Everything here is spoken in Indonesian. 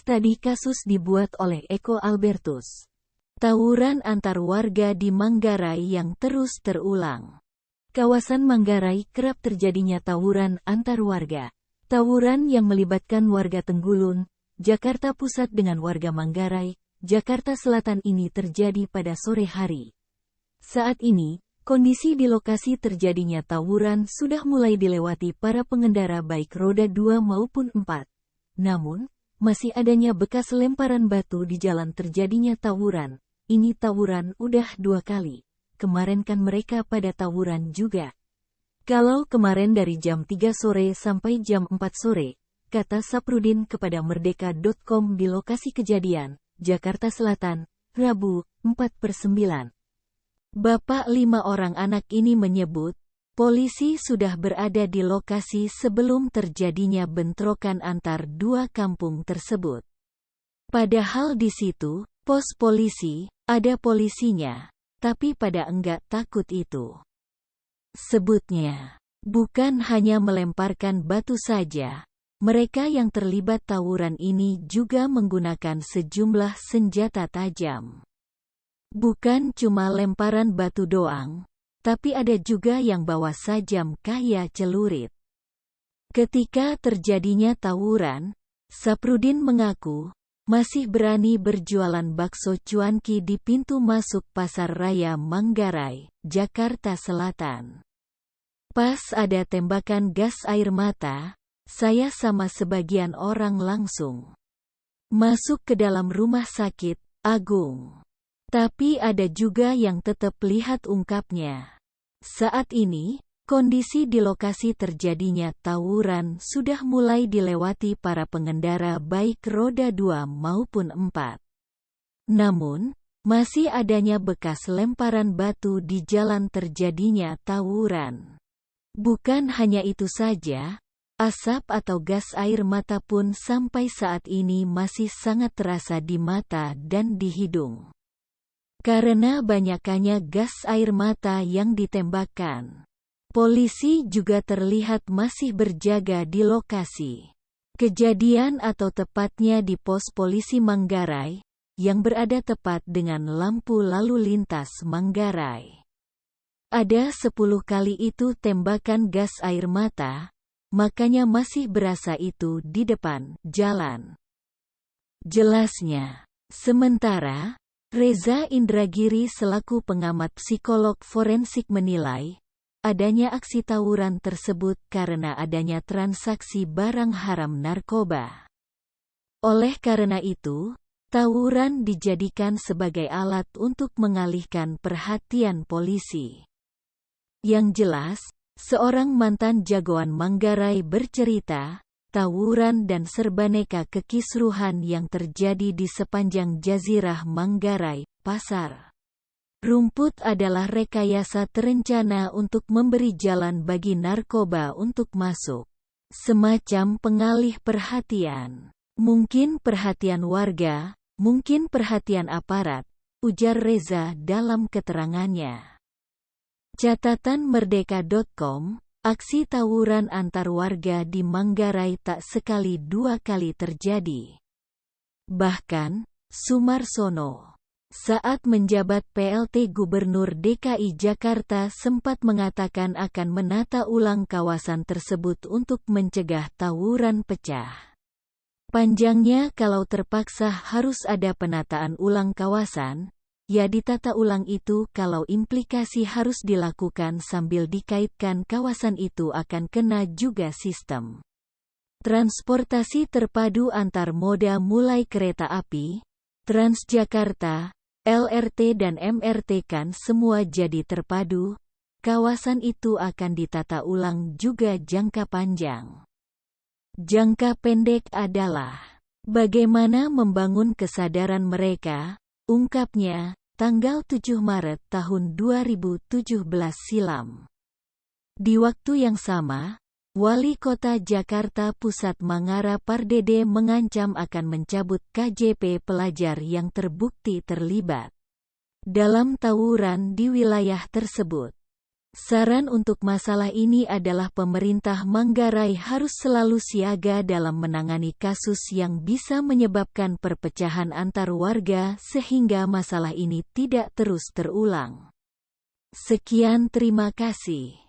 Tadi kasus dibuat oleh Eko Albertus. Tawuran antar warga di Manggarai yang terus terulang. Kawasan Manggarai kerap terjadinya tawuran antar warga. Tawuran yang melibatkan warga Tenggulun, Jakarta Pusat dengan warga Manggarai, Jakarta Selatan ini terjadi pada sore hari. Saat ini, kondisi di lokasi terjadinya tawuran sudah mulai dilewati para pengendara baik roda 2 maupun 4. Namun, masih adanya bekas lemparan batu di jalan terjadinya tawuran. Ini tawuran udah 2 kali. Kemarin kan mereka pada tawuran juga. Kalau kemarin dari jam 3 sore sampai jam 4 sore, kata Saprudin kepada Merdeka.com di lokasi kejadian, Jakarta Selatan, Rabu, 4/9. Bapak 5 orang anak ini menyebut, polisi sudah berada di lokasi sebelum terjadinya bentrokan antar 2 kampung tersebut. Padahal di situ, pos polisi, ada polisinya, tapi pada enggak takut itu. Sebutnya, bukan hanya melemparkan batu saja, mereka yang terlibat tawuran ini juga menggunakan sejumlah senjata tajam. Bukan cuma lemparan batu doang, tapi ada juga yang bawa sajam kayak celurit. Ketika terjadinya tawuran, Saprudin mengaku masih berani berjualan bakso cuanki di pintu masuk Pasar Raya Manggarai, Jakarta Selatan. Pas ada tembakan gas air mata, saya sama sebagian orang langsung masuk ke dalam rumah sakit, Agung. Tapi ada juga yang tetap lihat, ungkapnya. Saat ini, kondisi di lokasi terjadinya tawuran sudah mulai dilewati para pengendara baik roda 2 maupun 4. Namun, masih adanya bekas lemparan batu di jalan terjadinya tawuran. Bukan hanya itu saja, asap atau gas air mata pun sampai saat ini masih sangat terasa di mata dan di hidung. Karena banyakannya gas air mata yang ditembakkan. Polisi juga terlihat masih berjaga di lokasi kejadian atau tepatnya di pos polisi Manggarai, yang berada tepat dengan lampu lalu lintas Manggarai. Ada 10 kali itu tembakan gas air mata, makanya masih berasa itu di depan jalan. Jelasnya. Sementara, Reza Indragiri selaku pengamat psikolog forensik menilai, adanya aksi tawuran tersebut karena adanya transaksi barang haram narkoba. Oleh karena itu, tawuran dijadikan sebagai alat untuk mengalihkan perhatian polisi. Yang jelas, seorang mantan jagoan Manggarai bercerita, tawuran dan serbaneka kekisruhan yang terjadi di sepanjang Jazirah Manggarai, Pasar Rumput adalah rekayasa terencana untuk memberi jalan bagi narkoba untuk masuk. Semacam pengalih perhatian. Mungkin perhatian warga, mungkin perhatian aparat, ujar Reza dalam keterangannya. Catatan Merdeka.com, aksi tawuran antar warga di Manggarai tak sekali 2 kali terjadi. Bahkan, Sumarsono, saat menjabat PLT Gubernur DKI Jakarta sempat mengatakan akan menata ulang kawasan tersebut untuk mencegah tawuran pecah. Panjangnya kalau terpaksa harus ada penataan ulang kawasan, ya ditata ulang itu kalau implikasi harus dilakukan sambil dikaitkan kawasan itu akan kena juga sistem transportasi terpadu antar moda mulai kereta api, Transjakarta, LRT dan MRT kan semua jadi terpadu, kawasan itu akan ditata ulang juga jangka panjang. Jangka pendek adalah bagaimana membangun kesadaran mereka, ungkapnya, tanggal 7 Maret tahun 2017 silam. Di waktu yang sama, Wali Kota Jakarta Pusat Mangara Pardede mengancam akan mencabut KJP pelajar yang terbukti terlibat dalam tawuran di wilayah tersebut. Saran untuk masalah ini adalah pemerintah Manggarai harus selalu siaga dalam menangani kasus yang bisa menyebabkan perpecahan antar warga sehingga masalah ini tidak terus terulang. Sekian, terima kasih.